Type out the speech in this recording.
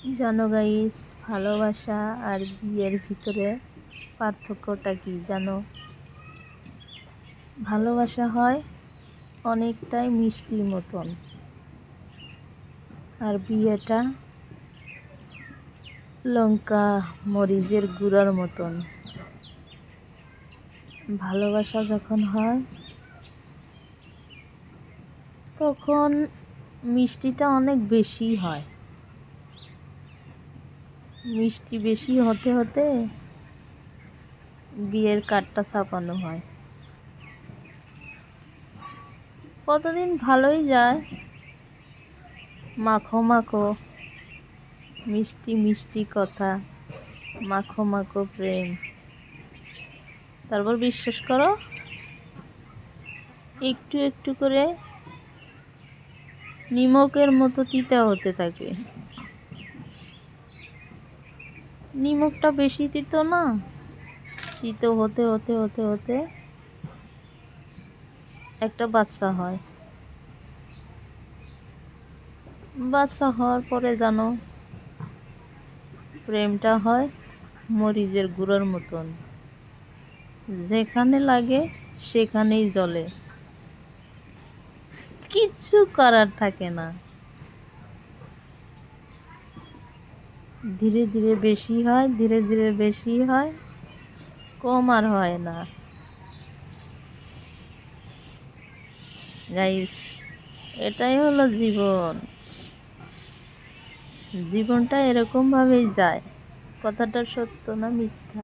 জানো গাইস, ভালোবাসা আর বিয়ের ভিতরে পার্থক্যটা কি জানো? ভালোবাসা হয় অনেকটাই মিষ্টির মতন, আর বিয়েটা লঙ্কা মরিচের গুঁড়ার মতন। ভালোবাসা যখন হয় তখন মিষ্টিটা অনেক বেশি হয়। মিষ্টি বেশি হতে হতে বিয়ের কার্ডটা ছাপানো হয়। কতদিন ভালোই যায়, মাখো মাখো মিষ্টি মিষ্টি কথা, মাখো মাখো প্রেম। তারপর বিশ্বাস করো, একটু একটু করে নিমকের মতো তিতা হতে থাকে। নিমকটা বেশি তিতো না, তিতো হতে হতে হতে হতে একটা বাচ্চা হয়। বাচ্চা হওয়ার পরে জানো, প্রেমটা হয় মরিচের গুঁড়োর মতন, যেখানে লাগে সেখানেই জ্বলে, কিচ্ছু করার থাকে না। ধীরে ধীরে বেশি হয়, ধীরে ধীরে বেশি হয়, কম আর হয় না। গাইস, এটাই হলো জীবন। জীবনটা এরকম ভাবেই যায়। কথাটা সত্য না মিথ্যা?